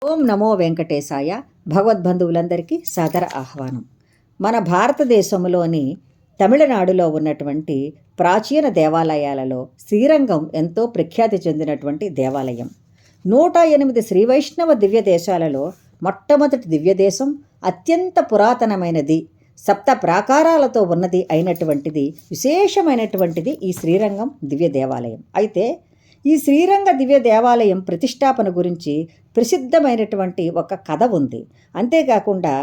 ఓం నమో వెంకటేశాయ. భగవద్బంధువులందరికీ సాదర ఆహ్వానం. మన భారతదేశంలోని తమిళనాడులో ఉన్నటువంటి ప్రాచీన దేవాలయాలలో శ్రీరంగం ఎంతో ప్రఖ్యాతి చెందినటువంటి దేవాలయం. 108 శ్రీవైష్ణవ దివ్య దేశాలలో మొట్టమొదటి దివ్యదేశం, అత్యంత పురాతనమైనది, సప్త ప్రాకారాలతో ఉన్నది అయినటువంటిది, విశేషమైనటువంటిది ఈ శ్రీరంగం దివ్య దేవాలయం. అయితే ఈ శ్రీరంగ దివ్య దేవాలయం ప్రతిష్టాపన గురించి ప్రసిద్ధమైనటువంటి ఒక కథ ఉంది. అంతేకాకుండా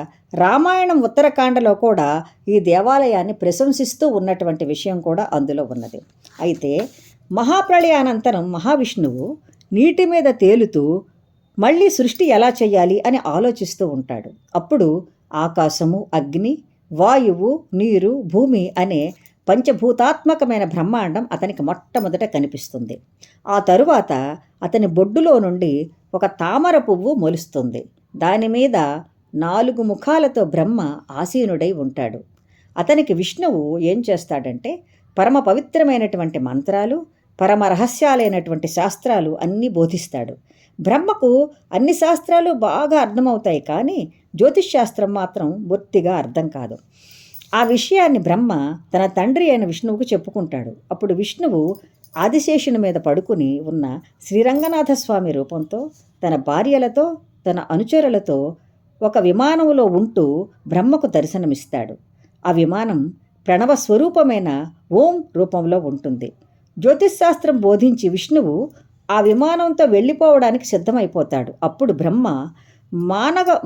రామాయణం ఉత్తరకాండలో కూడా ఈ దేవాలయాన్ని ప్రశంసిస్తూ ఉన్నటువంటి విషయం కూడా అందులో ఉన్నది. అయితే మహాప్రళయానంతరం మహావిష్ణువు నీటి మీద తేలుతూ మళ్ళీ సృష్టి ఎలా చేయాలి అని ఆలోచిస్తూ ఉంటాడు. అప్పుడు ఆకాశము, అగ్ని, వాయువు, నీరు, భూమి అనే పంచభూతాత్మకమైన బ్రహ్మాండం అతనికి మొట్టమొదట కనిపిస్తుంది. ఆ తరువాత అతని బొడ్డులో నుండి ఒక తామర పువ్వు మొలుస్తుంది. దానిమీద 4 ముఖాలతో బ్రహ్మ ఆసీనుడై ఉంటాడు. అతనికి విష్ణువు ఏం చేస్తాడంటే పరమ పవిత్రమైనటువంటి మంత్రాలు, పరమ రహస్యాలైనటువంటి శాస్త్రాలు అన్నీ బోధిస్తాడు. బ్రహ్మకు అన్ని శాస్త్రాలు బాగా అర్థమవుతాయి, కానీ జ్యోతిష్ శాస్త్రం మాత్రం బొత్తిగా అర్థం కాదు. ఆ విషయాన్ని బ్రహ్మ తన తండ్రి అయిన విష్ణువుకు చెప్పుకుంటాడు. అప్పుడు విష్ణువు ఆదిశేషుని మీద పడుకుని ఉన్న శ్రీరంగనాథస్వామి రూపంతో తన భార్యలతో తన అనుచరులతో ఒక విమానంలో ఉంటూ బ్రహ్మకు దర్శనమిస్తాడు. ఆ విమానం ప్రణవ స్వరూపమైన ఓం రూపంలో ఉంటుంది. జ్యోతిశాస్త్రం బోధించి విష్ణువు ఆ విమానంతో వెళ్ళిపోవడానికి సిద్ధమైపోతాడు. అప్పుడు బ్రహ్మ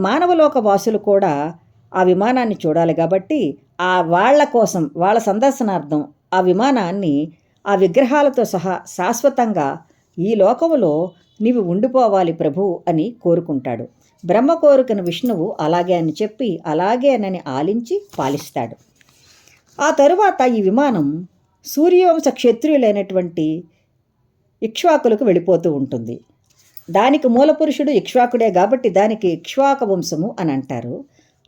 మానవలోక వాసులు కూడా ఆ విమానాన్ని చూడాలి కాబట్టి వాళ్ళ కోసం, వాళ్ళ సందర్శనార్థం ఆ విమానాన్ని ఆ విగ్రహాలతో సహా శాశ్వతంగా ఈ లోకములో నీవు ఉండిపోవాలి ప్రభు అని కోరుకుంటాడు. బ్రహ్మ కోరుకున్న విష్ణువు అలాగే అని చెప్పి అలాగేనని ఆలించి పాలిస్తాడు. ఆ తరువాత ఈ విమానం సూర్యవంశ క్షత్రియులైనటువంటి ఇక్ష్వాకులకు వెళ్ళిపోతూ ఉంటుంది. దానికి మూలపురుషుడు ఇక్ష్వాకుడే కాబట్టి దానికి ఇక్ష్వాక వంశము అని అంటారు.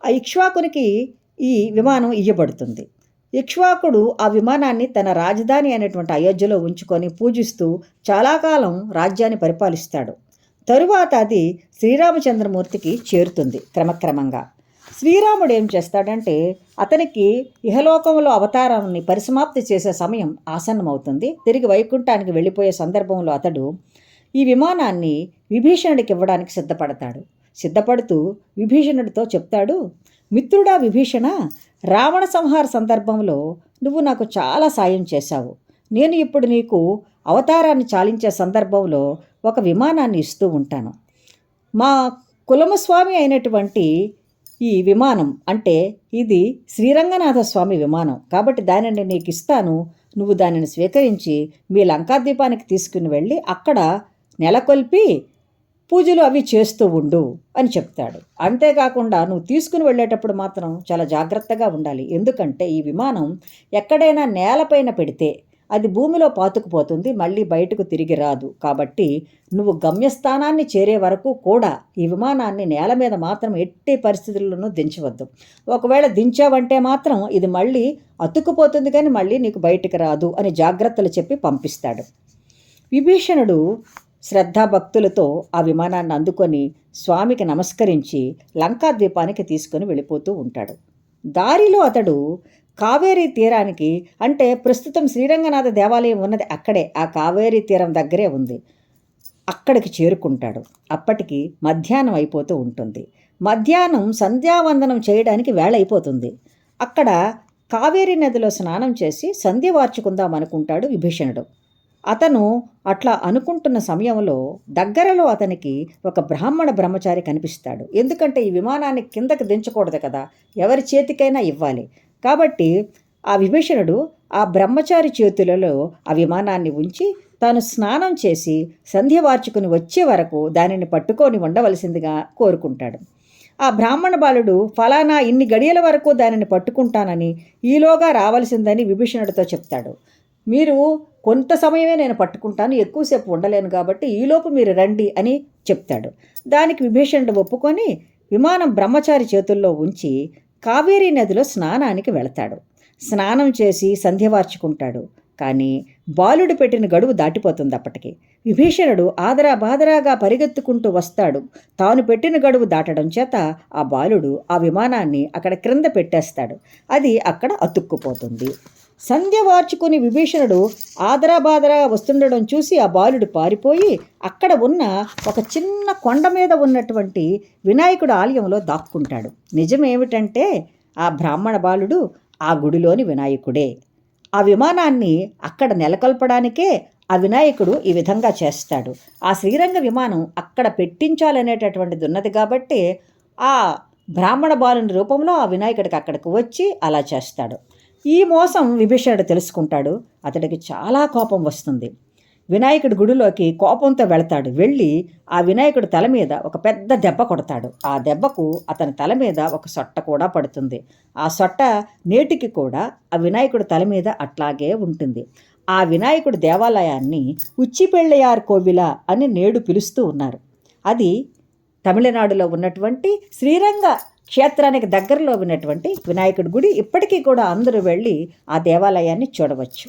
ఆ ఇక్ష్వాకునికి ఈ విమానం ఇయ్యబడుతుంది. ఇక్ష్వాకుడు ఆ విమానాన్ని తన రాజధాని అయినటువంటి అయోధ్యలో ఉంచుకొని పూజిస్తూ చాలా కాలం రాజ్యాన్ని పరిపాలిస్తాడు. తరువాత అది శ్రీరామచంద్రమూర్తికి చేరుతుంది. క్రమక్రమంగా శ్రీరాముడు ఏం చేస్తాడంటే అతనికి ఇహలోకంలో అవతారాన్ని పరిసమాప్తి చేసే సమయం ఆసన్నమవుతుంది. తిరిగి వైకుంఠానికి వెళ్ళిపోయే సందర్భంలో అతడు ఈ విమానాన్ని విభీషణుడికి ఇవ్వడానికి సిద్ధపడుతూ విభీషణుడితో చెప్తాడు, మిత్రుడా విభీషణ, రావణ సంహార సందర్భంలో నువ్వు నాకు చాలా సాయం చేశావు. నేను ఇప్పుడు నీకు అవతారాన్ని చాలించే సందర్భంలో ఒక విమానాన్ని ఇస్తూ ఉంటాను. మా కులమస్వామి అయినటువంటి ఈ విమానం అంటే ఇది శ్రీరంగనాథ స్వామి విమానం కాబట్టి దానిని నీకు ఇస్తాను. నువ్వు దానిని స్వీకరించి మీ లంకాద్వీపానికి తీసుకుని వెళ్ళి అక్కడ నెలకొల్పి పూజలు అవి చేస్తూ ఉండు అని చెప్తాడు. అంతేకాకుండా నువ్వు తీసుకుని వెళ్ళేటప్పుడు మాత్రం చాలా జాగ్రత్తగా ఉండాలి. ఎందుకంటే ఈ విమానం ఎక్కడైనా నేలపైన పెడితే అది భూమిలో పాతుకుపోతుంది, మళ్ళీ బయటకు తిరిగి రాదు. కాబట్టి నువ్వు గమ్యస్థానాన్ని చేరే వరకు కూడా ఈ విమానాన్ని నేల మీద మాత్రం ఎట్టి పరిస్థితుల్లోనూ దించవద్దు. ఒకవేళ దించావంటే మాత్రం ఇది మళ్ళీ అతుక్కుపోతుంది, కానీ మళ్ళీ నీకు బయటికి రాదు అని జాగ్రత్తలు చెప్పి పంపిస్తాడు. విభీషణుడు శ్రద్ధాభక్తులతో ఆ విమానాన్ని అందుకొని స్వామికి నమస్కరించి లంకాద్వీపానికి తీసుకొని వెళ్ళిపోతూ ఉంటాడు. దారిలో అతడు కావేరీ తీరానికి, అంటే ప్రస్తుతం శ్రీరంగనాథ దేవాలయం ఉన్నది అక్కడే, ఆ కావేరీ తీరం దగ్గరే ఉంది, అక్కడికి చేరుకుంటాడు. అప్పటికి మధ్యాహ్నం అయిపోతూ ఉంటుంది. మధ్యాహ్నం సంధ్యావందనం చేయడానికి వేళ అయిపోతుంది. అక్కడ కావేరీ నదిలో స్నానం చేసి సంధ్య వార్చుకుందాం అనుకుంటాడు విభీషణుడు. అతను అట్లా అనుకుంటున్న సమయంలో దగ్గరలో అతనికి ఒక బ్రాహ్మణ బ్రహ్మచారి కనిపిస్తాడు. ఎందుకంటే ఈ విమానాన్ని కిందకి దించకూడదు కదా, ఎవరి చేతికైనా ఇవ్వాలి. కాబట్టి ఆ విభీషణుడు ఆ బ్రహ్మచారి చేతులలో ఆ విమానాన్ని ఉంచి తాను స్నానం చేసి సంధ్య వార్చుకుని వచ్చే వరకు దానిని పట్టుకొని ఉండవలసిందిగా కోరుకుంటాడు. ఆ బ్రాహ్మణ బాలుడు ఫలానా ఇన్ని గడియల వరకు దానిని పట్టుకుంటానని, ఈలోగా రావలసిందని విభీషణుడితో చెప్తాడు. మీరు కొంత సమయమే నేను పట్టుకుంటాను, ఎక్కువసేపు ఉండలేను, కాబట్టి ఈలోపు మీరు రండి అని చెప్తాడు. దానికి విభీషణుడు ఒప్పుకొని విమానం బ్రహ్మచారి చేతుల్లో ఉంచి కావేరీ నదిలో స్నానానికి వెళతాడు. స్నానం చేసి సంధ్య వార్చుకుంటాడు. కానీ బాలుడు పెట్టిన గడువు దాటిపోతుంది అప్పటికి. విభీషణుడు ఆదరాబాదరాగా పరిగెత్తుకుంటూ వస్తాడు. తాను పెట్టిన గడువు దాటడం చేత ఆ బాలుడు ఆ విమానాన్ని అక్కడ క్రింద పెట్టేస్తాడు. అది అక్కడ అతుక్కుపోతుంది. సంధ్య వార్చుకుని విభీషణుడు ఆదరాబాదరా వస్తుండడం చూసి ఆ బాలుడు పారిపోయి అక్కడ ఉన్న ఒక చిన్న కొండ మీద ఉన్నటువంటి వినాయకుడు ఆలయంలో దాక్కుంటాడు. నిజమేమిటంటే ఆ బ్రాహ్మణ బాలుడు ఆ గుడిలోని వినాయకుడే. ఆ విమానాన్ని అక్కడ నెలకొల్పడానికే ఆ వినాయకుడు ఈ విధంగా చేస్తాడు. ఆ శ్రీరంగ విమానం అక్కడ పెట్టించాలనేటటువంటిది ఉన్నది కాబట్టి ఆ బ్రాహ్మణ బాలుని రూపంలో ఆ వినాయకుడికి అక్కడికి వచ్చి అలా చేస్తాడు. ఈ మోసం విభీషణుడు తెలుసుకుంటాడు. అతడికి చాలా కోపం వస్తుంది. వినాయకుడి గుడిలోకి కోపంతో వెళతాడు. వెళ్ళి ఆ వినాయకుడి తల మీద ఒక పెద్ద దెబ్బ కొడతాడు. ఆ దెబ్బకు అతని తల మీద ఒక సొట్ట కూడా పడుతుంది. ఆ సొట్ట నేటికి కూడా ఆ వినాయకుడి తల మీద అట్లాగే ఉంటుంది. ఆ వినాయకుడి దేవాలయాన్ని ఉచ్చిపెళ్ళయార్ కోవిల అని నేడు పిలుస్తూ ఉన్నారు. అది తమిళనాడులో ఉన్నటువంటి శ్రీరంగ క్షేత్రానికి దగ్గరలో ఉన్నటువంటి వినాయకుడి గుడి. ఇప్పటికీ కూడా అందరూ వెళ్ళి ఆ దేవాలయాన్ని చూడవచ్చు.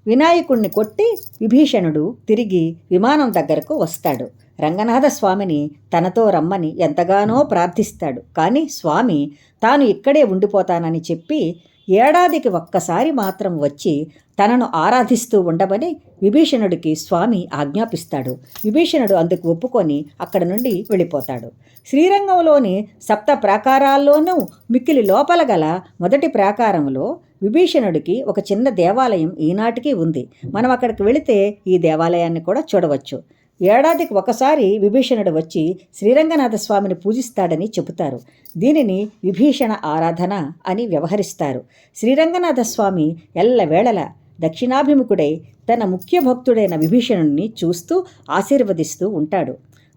వినాయకుడిని కొట్టి విభీషణుడు తిరిగి విమానం దగ్గరకు వస్తాడు. రంగనాథ స్వామిని తనతో రమ్మని ఎంతగానో ప్రార్థిస్తాడు. కానీ స్వామి తాను ఇక్కడే ఉండిపోతానని చెప్పి ఏడాదికి ఒక్కసారి మాత్రం వచ్చి తనను ఆరాధిస్తూ ఉండమని విభీషణుడికి స్వామి ఆజ్ఞాపిస్తాడు. విభీషణుడు అందుకు ఒప్పుకొని అక్కడ నుండి వెళ్ళిపోతాడు. శ్రీరంగంలోని సప్త ప్రాకారాల్లోనూ మిక్కిలి లోపల గల మొదటి ప్రాకారంలో విభీషణుడికి ఒక చిన్న దేవాలయం ఈనాటికి ఉంది. మనం అక్కడికి వెళితే ఈ దేవాలయాన్ని కూడా చూడవచ్చు. ఏడాదికి ఒకసారి విభీషణుడు వచ్చి శ్రీరంగనాథ స్వామిని పూజిస్తాడని చెబుతారు. దీనిని విభీషణ ఆరాధన అని వ్యవహరిస్తారు. శ్రీరంగనాథ స్వామి ఎల్లవేళలా దక్షిణాభిముఖుడై తన ముఖ్య భక్తుడైన విభీషణుడిని చూస్తూ ఆశీర్వదిస్తూ ఉంటాడు.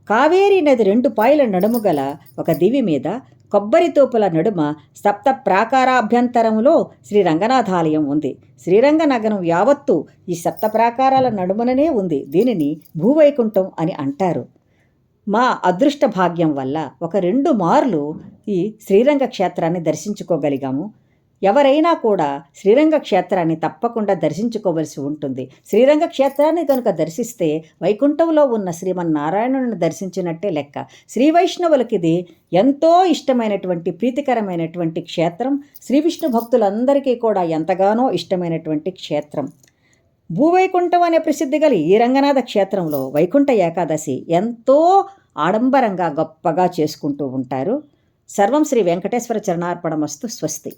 కావేరీ నది 2 పాయల నడుము గల ఒక దివి మీద కొబ్బరి తోపుల నడుమ సప్త ప్రాకారాభ్యంతరంలో శ్రీరంగనాథాలయం ఉంది. శ్రీరంగ నగరం యావత్తు ఈ సప్త ప్రాకారాల నడుమననే ఉంది. దీనిని భూవైకుంఠం అని అంటారు. మా అదృష్ట భాగ్యం వల్ల ఒక 2 మార్లు ఈ శ్రీరంగ క్షేత్రాన్ని దర్శించుకోగలిగాము. ఎవరైనా కూడా శ్రీరంగ క్షేత్రాన్ని తప్పకుండా దర్శించుకోవలసి ఉంటుంది. శ్రీరంగ క్షేత్రాన్ని కనుక దర్శిస్తే వైకుంఠంలో ఉన్న శ్రీమన్నారాయణుని దర్శించినట్టే లెక్క. శ్రీ వైష్ణవులకి ఇది ఎంతో ఇష్టమైనటువంటి ప్రీతికరమైనటువంటి క్షేత్రం. శ్రీ విష్ణు భక్తులందరికీ కూడా ఎంతగానో ఇష్టమైనటువంటి క్షేత్రం. భూవైకుంఠం అనే ప్రసిద్ధి గల ఈ రంగనాథ క్షేత్రంలో వైకుంఠ ఏకాదశి ఎంతో ఆడంబరంగా గొప్పగా చేసుకుంటూ ఉంటారు. సర్వం శ్రీ వెంకటేశ్వర చరణార్పణమస్తు. స్వస్తి.